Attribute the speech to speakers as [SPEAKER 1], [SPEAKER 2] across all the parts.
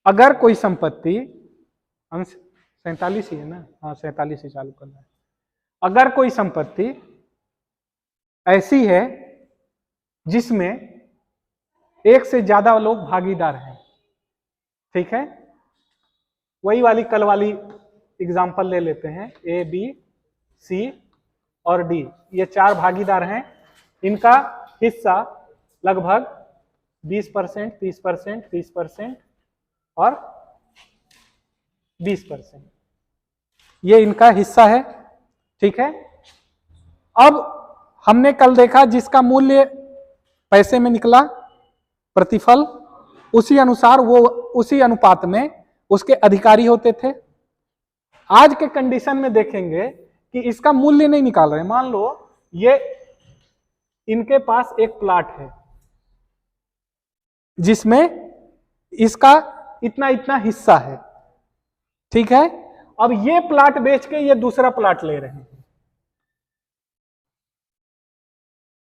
[SPEAKER 1] अगर कोई संपत्ति, अंश 47 ही है ना, हाँ 47 ही चालू करना है। अगर कोई संपत्ति ऐसी है जिसमें एक से ज्यादा लोग भागीदार हैं, ठीक है, वही वाली कल वाली एग्जांपल ले लेते हैं, ए बी सी और डी, ये 4 भागीदार हैं, इनका हिस्सा लगभग 20%, 30%, 30% और 20%, ये इनका हिस्सा है, ठीक है। अब हमने कल देखा जिसका मूल्य पैसे में निकला प्रतिफल, उसी अनुसार वो उसी अनुपात में उसके अधिकारी होते थे। आज के कंडीशन में देखेंगे कि इसका मूल्य नहीं निकाल रहे। मान लो ये इनके पास एक प्लाट है जिसमें इसका इतना इतना हिस्सा है, ठीक है। अब ये प्लाट बेच के ये दूसरा प्लाट ले रहे हैं,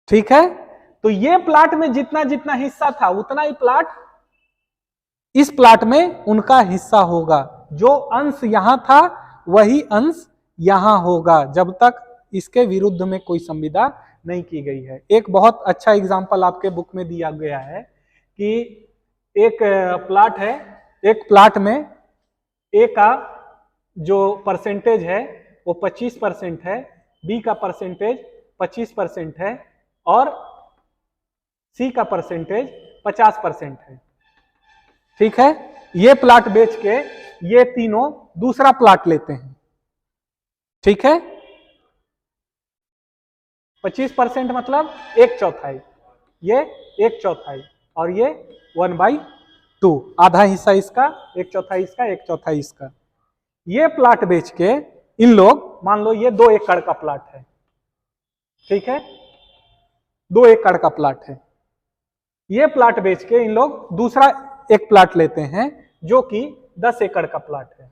[SPEAKER 1] ठीक है। तो ये प्लाट में जितना जितना हिस्सा था उतना ही प्लाट इस प्लाट में उनका हिस्सा होगा। जो अंश यहां था वही अंश यहां होगा जब तक इसके विरुद्ध में कोई संविदा नहीं की गई है। एक बहुत अच्छा एग्जांपल आपके बुक में दिया गया है कि एक प्लाट है, एक प्लाट में ए का जो परसेंटेज है वो 25% है, बी का परसेंटेज 25% है और सी का परसेंटेज 50% है, ठीक है। ये प्लाट बेच के ये तीनों दूसरा प्लाट लेते हैं, ठीक है। 25% मतलब 1/4, ये 1/4 और ये 1/2, आधा हिस्सा इसका, 1/4 इसका, 1/4 इसका। ये प्लाट बेच के इन लोग, मान लो ये 2 एकड़ का प्लाट है, ठीक है, 2 एकड़ का प्लाट है। ये प्लाट बेच के इन लोग दूसरा एक प्लाट लेते हैं जो कि 10 एकड़ का प्लाट है,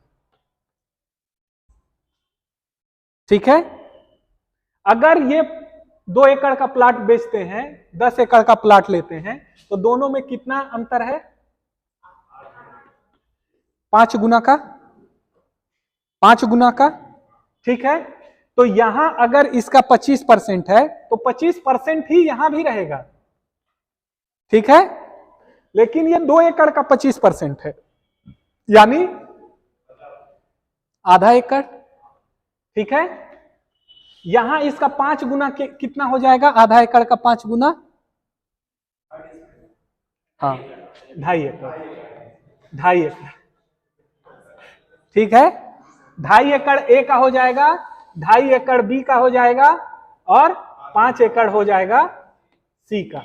[SPEAKER 1] ठीक है। अगर ये 2 एकड़ का प्लाट बेचते हैं, 10 एकड़ का प्लाट लेते हैं, तो दोनों में कितना अंतर है? 5 गुना का, 5 गुना का, ठीक है। तो यहां अगर इसका 25% है तो 25% ही यहां भी रहेगा, ठीक है। लेकिन ये 2 एकड़ का 25% है, यानी आधा एकड़, ठीक है। यहां इसका 5 गुना कितना हो जाएगा? आधा एकड़ का 5 गुना, हाँ 2.5 एकड़, 2.5 एकड़, ठीक है। 2.5 एकड़ ए का हो जाएगा, 2.5 एकड़ बी का हो जाएगा और 5 एकड़ हो जाएगा सी का।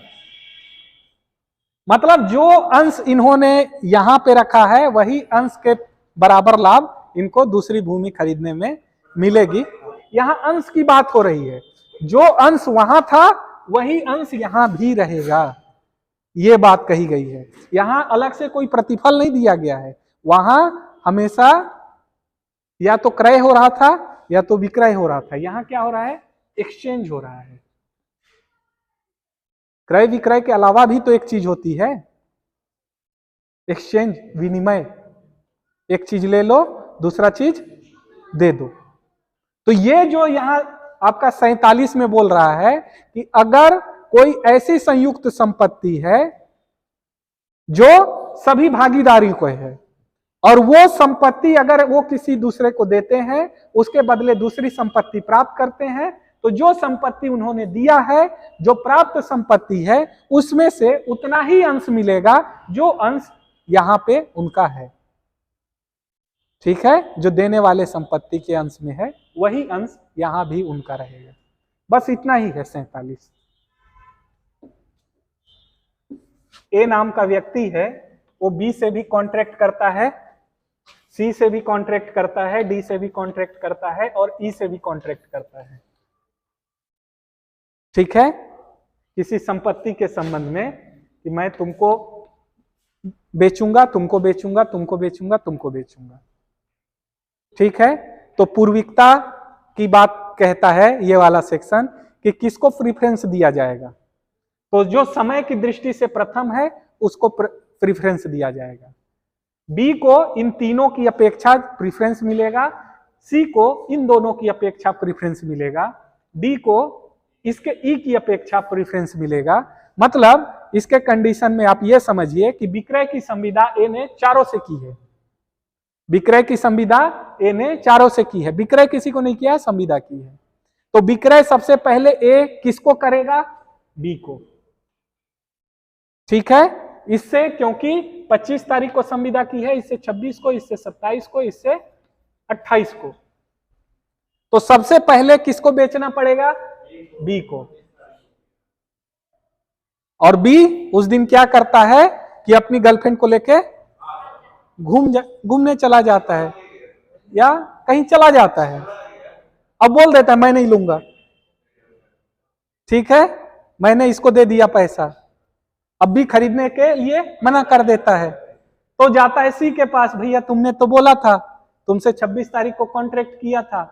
[SPEAKER 1] मतलब जो अंश इन्होंने यहां पे रखा है वही अंश के बराबर लाभ इनको दूसरी भूमि खरीदने में मिलेगी। यहां अंश की बात हो रही है, जो अंश वहां था वही अंश यहां भी रहेगा, ये बात कही गई है। यहां अलग से कोई प्रतिफल नहीं दिया गया है, वहां हमेशा या तो क्रय हो रहा था या तो विक्रय हो रहा था। यहां क्या हो रहा है? एक्सचेंज हो रहा है। क्रय विक्रय के अलावा भी तो एक चीज होती है, एक्सचेंज, विनिमय। एक चीज ले लो, दूसरा चीज दे दो। तो ये जो यहां आपका 47 में बोल रहा है कि अगर कोई ऐसी संयुक्त संपत्ति है जो सभी भागीदारी को है और वो संपत्ति अगर वो किसी दूसरे को देते हैं, उसके बदले दूसरी संपत्ति प्राप्त करते हैं, तो जो संपत्ति उन्होंने दिया है, जो प्राप्त संपत्ति है, उसमें से उतना ही अंश मिलेगा जो अंश यहां पे उनका है, ठीक है। जो देने वाले संपत्ति के अंश में है वही अंश यहां भी उनका रहेगा। बस इतना ही है 47। ए नाम का व्यक्ति है, वो बी से भी कॉन्ट्रैक्ट करता है, सी से भी कॉन्ट्रैक्ट करता है, डी से भी कॉन्ट्रैक्ट करता है और ई से भी कॉन्ट्रैक्ट करता है, ठीक है। किसी संपत्ति के संबंध में कि मैं तुमको बेचूंगा, तुमको बेचूंगा, तुमको बेचूंगा, तुमको बेचूंगा, ठीक है। तो पूर्विकता की बात कहता है ये वाला सेक्शन कि किसको प्रीफरेंस दिया जाएगा। तो जो समय की दृष्टि से प्रथम है उसको प्रीफरेंस दिया जाएगा। बी को इन तीनों की अपेक्षा प्रीफरेंस मिलेगा, सी को इन दोनों की अपेक्षा प्रीफरेंस मिलेगा, डी को इसके ई की अपेक्षा प्रीफरेंस मिलेगा। मतलब इसके कंडीशन में आप ये समझिए कि विक्रय की संविदा ए ने चारों से की है, विक्रय की संविदा ए ने चारों से की है, विक्रय किसी को नहीं किया है, संविदा की है। तो विक्रय सबसे पहले ए किसको करेगा? बी को। ठीक है, इससे क्योंकि 25 तारीख को संविदा की है, इससे 26 को, इससे 27 को, इससे 28 को। तो सबसे पहले किसको बेचना पड़ेगा? बी को। और बी उस दिन क्या करता है कि अपनी गर्लफ्रेंड को लेके घूमने चला जाता है या कहीं चला जाता है। अब बोल देता है मैं नहीं लूंगा, ठीक है, मैंने इसको दे दिया पैसा। अब भी खरीदने के लिए मना कर देता है, तो जाता है सी के पास, भैया तुमने तो बोला था, तुमसे 26 तारीख को कॉन्ट्रैक्ट किया था,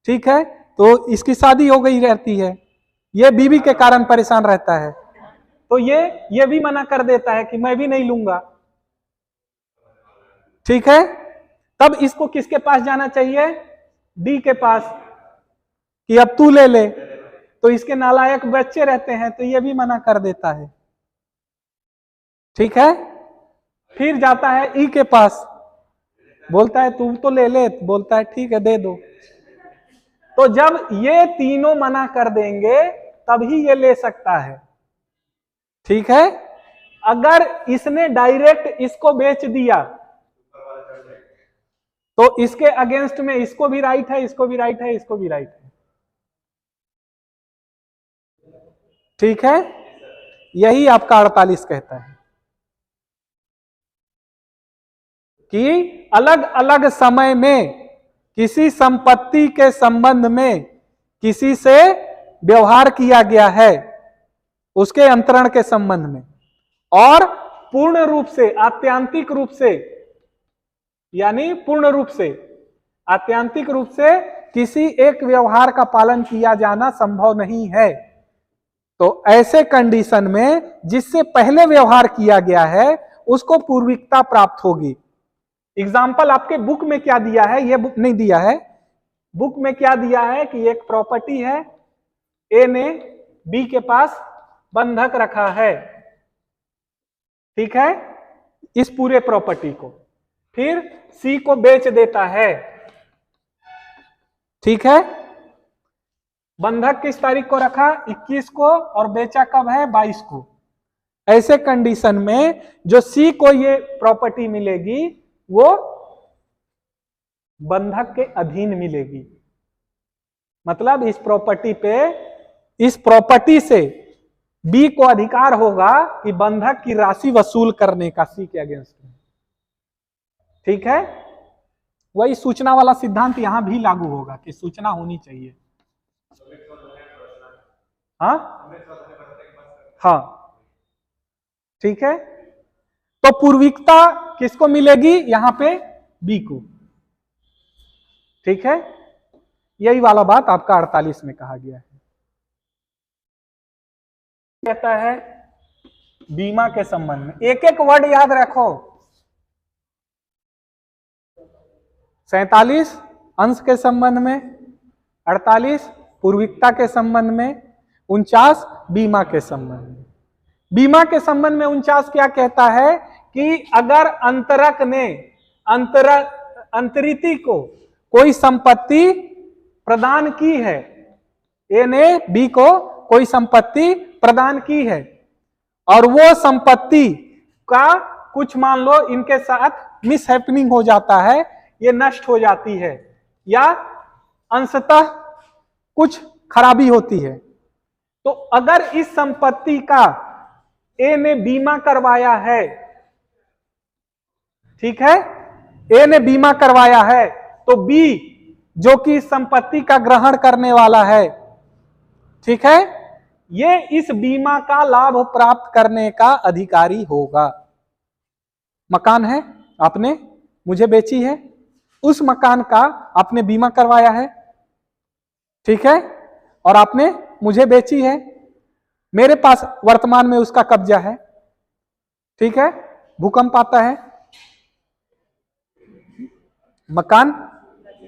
[SPEAKER 1] ठीक है, तो इसकी शादी हो गई रहती है। ये बीवी के कारण परेशान रहता है, तो ये भी मना कर देता है कि मैं भी नहीं लूंगा। ठीक है, तब इसको किसके पास जाना चाहिए? डी के पास, कि अब तू ले ले। तो इसके नालायक बच्चे रहते हैं, तो ये भी मना कर देता है। ठीक है, फिर जाता है ई के पास, बोलता है तू तो ले ले, बोलता है ठीक है दे दो। तो जब ये तीनों मना कर देंगे तभी ये ले सकता है। ठीक है, अगर इसने डायरेक्ट इसको बेच दिया तो इसके अगेंस्ट में इसको भी राइट है, इसको भी राइट है, इसको भी राइट है। ठीक है, यही आपका 48 कहता है कि अलग अलग समय में किसी संपत्ति के संबंध में किसी से व्यवहार किया गया है, उसके अंतरण के संबंध में, और पूर्ण रूप से, आत्यांतिक रूप से, यानी पूर्ण रूप से, आत्यांतिक रूप से किसी एक व्यवहार का पालन किया जाना संभव नहीं है। तो ऐसे कंडीशन में जिससे पहले व्यवहार किया गया है उसको पूर्विकता प्राप्त होगी। एग्जाम्पल आपके बुक में क्या दिया है, ये बुक नहीं दिया है, बुक में क्या दिया है कि एक प्रॉपर्टी है, ए ने बी के पास बंधक रखा है, ठीक है, इस पूरे प्रॉपर्टी को, फिर सी को बेच देता है। ठीक है, बंधक किस तारीख को रखा? 21 को, और बेचा कब है? 22 को। ऐसे कंडीशन में जो सी को ये प्रॉपर्टी मिलेगी वो बंधक के अधीन मिलेगी। मतलब इस प्रॉपर्टी पे, इस प्रॉपर्टी से बी को अधिकार होगा कि बंधक की राशि वसूल करने का सी के अगेंस्ट में। ठीक है, वही सूचना वाला सिद्धांत यहां भी लागू होगा कि सूचना होनी चाहिए। हाँ, ठीक है, तो पूर्विकता किसको मिलेगी? यहां पे बी को। ठीक है, यही वाला बात आपका 48 में कहा गया है। कहता है बीमा के संबंध में, एक एक वर्ड याद रखो। 47 अंश के संबंध में, 48 पूर्विकता के संबंध में, 49 बीमा के संबंध में। बीमा के संबंध में 49 क्या कहता है कि अगर अंतरक ने अंतरिति को कोई संपत्ति प्रदान की है, ए ने बी को कोई संपत्ति प्रदान की है, और वो संपत्ति का कुछ मान लो इनके साथ मिसहैपनिंग हो जाता है, ये नष्ट हो जाती है या अंशतः कुछ खराबी होती है, तो अगर इस संपत्ति का ए ने बीमा करवाया है, ठीक है, ए ने बीमा करवाया है, तो बी जो कि इस संपत्ति का ग्रहण करने वाला है, ठीक है, ये इस बीमा का लाभ प्राप्त करने का अधिकारी होगा। मकान है, आपने मुझे बेची है, उस मकान का आपने बीमा करवाया है, ठीक है, और आपने मुझे बेची है, मेरे पास वर्तमान में उसका कब्जा है, ठीक है, भूकंप आता है, मकान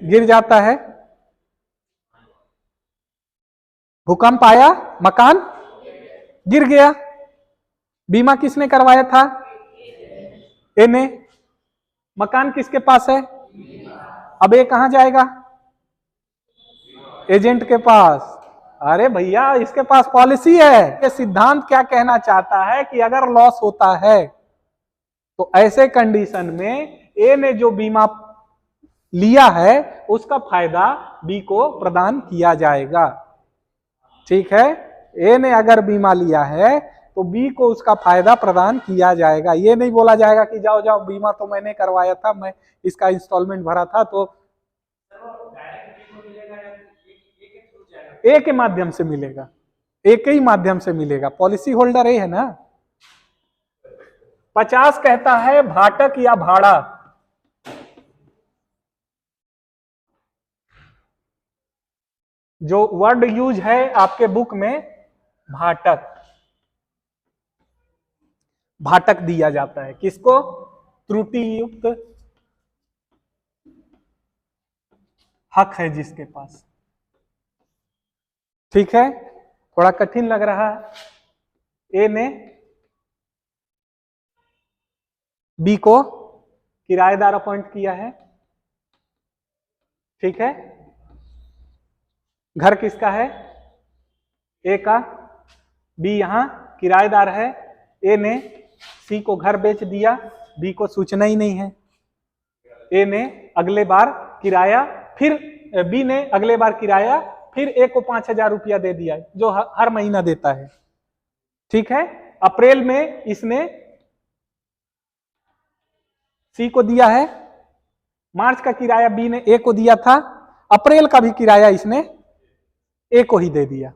[SPEAKER 1] गिर जाता है, भूकंप आया, मकान गिर गया। बीमा किसने करवाया था? ए ने। मकान किसके पास है? अब ये कहां जाएगा? एजेंट के पास। अरे भैया इसके पास पॉलिसी है। ये सिद्धांत क्या कहना चाहता है कि अगर लॉस होता है तो ऐसे कंडीशन में ए ने जो बीमा लिया है उसका फायदा बी को प्रदान किया जाएगा। ठीक है, ए ने अगर बीमा लिया है तो बी को उसका फायदा प्रदान किया जाएगा। ये नहीं बोला जाएगा कि जाओ जाओ बीमा तो मैंने करवाया था, मैं इसका इंस्टॉलमेंट भरा था, तो ए के माध्यम से मिलेगा, एक ही माध्यम से मिलेगा। पॉलिसी होल्डर ए है ना। 50 कहता है भाटक या भाड़ा। जो वर्ड यूज है आपके बुक में भाटक, भाटक दिया जाता है किसको? त्रुटि युक्त हक है जिसके पास। ठीक है, थोड़ा कठिन लग रहा है। ए ने बी को किराएदार अपॉइंट किया है। ठीक है, घर किसका है? ए का। बी यहां किराएदार है। ए ने सी को घर बेच दिया, बी को सूचना ही नहीं है। ए ने अगले बार किराया, फिर बी ने अगले बार किराया, फिर ए को 5,000 रुपया दे दिया जो हर महीना देता है। ठीक है, अप्रैल में इसने सी को दिया है, मार्च का किराया बी ने ए को दिया था, अप्रैल का भी किराया इसने ए को ही दे दिया।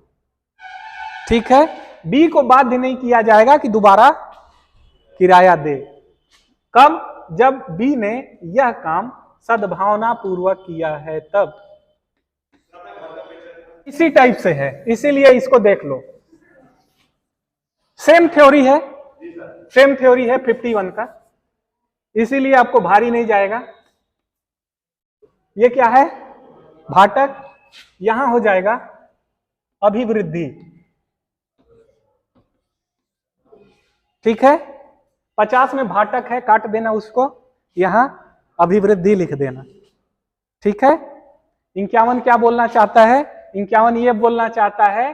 [SPEAKER 1] ठीक है, बी को बाध्य नहीं किया जाएगा कि दोबारा किराया दे। कब? जब बी ने यह काम सद्भावना पूर्वक किया है तब। इसी टाइप से है, इसीलिए इसको देख लो। सेम थ्योरी है, सेम थ्योरी है 51 का, इसीलिए आपको भारी नहीं जाएगा। ये क्या है? भाटक। यहां हो जाएगा अभिवृद्धि। ठीक है, 50 में भाटक है, काट देना उसको, यहां अभिवृद्धि लिख देना। ठीक है, 51 क्या बोलना चाहता है? 51 ये बोलना चाहता है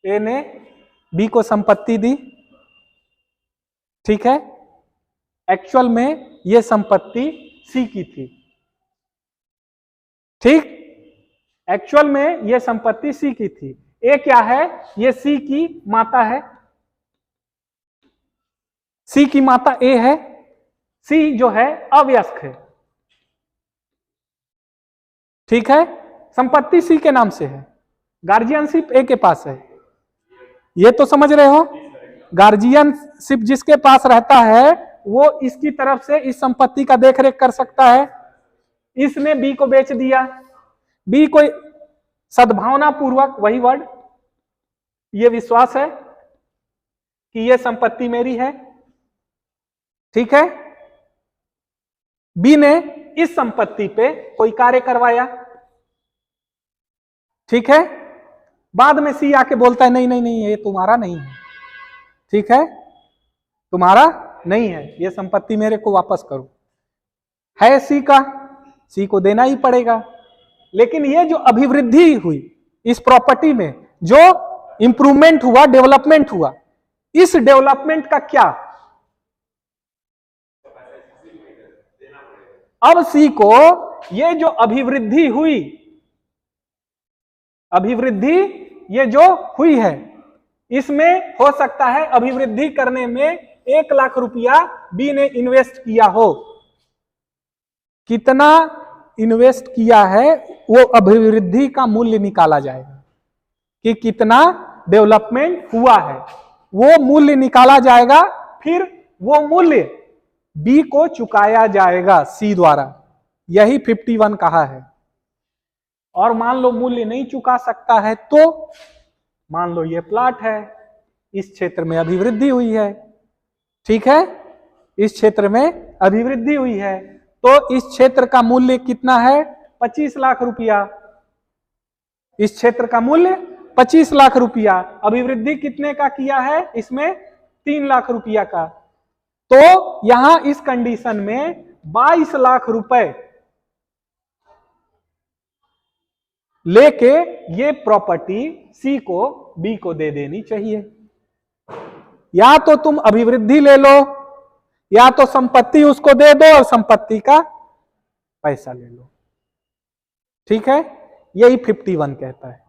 [SPEAKER 1] ए ने बी को संपत्ति दी। ठीक है, एक्चुअल में ये संपत्ति सी की थी। ठीक, एक्चुअल में ये संपत्ति सी की थी। ए क्या है? ये सी की माता है, सी की माता ए है। सी जो है अवयस्क है। ठीक है, संपत्ति सी के नाम से है, गार्जियनशिप ए के पास है। ये तो समझ रहे हो? गार्जियनशिप जिसके पास रहता है वो इसकी तरफ से इस संपत्ति का देखरेख कर सकता है। इसने बी को बेच दिया, बी को सद्भावना पूर्वक, वही वर्ड, ये विश्वास है कि ये संपत्ति मेरी है। ठीक है, बी ने इस संपत्ति पे कोई कार्य करवाया। ठीक है, बाद में सी आके बोलता है नहीं नहीं नहीं ये तुम्हारा नहीं है। ठीक है, तुम्हारा नहीं है, ये संपत्ति मेरे को वापस करो। है सी का, सी को देना ही पड़ेगा। लेकिन ये जो अभिवृद्धि हुई इस प्रॉपर्टी में, जो इंप्रूवमेंट हुआ, डेवलपमेंट हुआ, इस डेवलपमेंट का क्या? अब सी को ये जो अभिवृद्धि हुई, अभिवृद्धि ये जो हुई है, इसमें हो सकता है अभिवृद्धि करने में 1 लाख रुपया बी ने इन्वेस्ट किया हो। कितना इन्वेस्ट किया है वो अभिवृद्धि का मूल्य निकाला जाएगा कि कितना डेवलपमेंट हुआ है, वो मूल्य निकाला जाएगा। फिर वो मूल्य बी को चुकाया जाएगा सी द्वारा। यही 51 कहा है। और मान लो मूल्य नहीं चुका सकता है तो मान लो ये प्लॉट है, इस क्षेत्र में अभिवृद्धि हुई है। ठीक है, इस क्षेत्र में अभिवृद्धि हुई है, तो इस क्षेत्र का मूल्य कितना है? 25 लाख रुपया। इस क्षेत्र का मूल्य 25 लाख रुपया, अभिवृद्धि कितने का किया है? इसमें 3 लाख रुपया का। तो यहां इस कंडीशन में 22 लाख रुपए लेके ये प्रॉपर्टी सी को बी को दे देनी चाहिए। या तो तुम अभिवृद्धि ले लो, या तो संपत्ति उसको दे दो और संपत्ति का पैसा ले लो। ठीक है, यही 51 कहता है।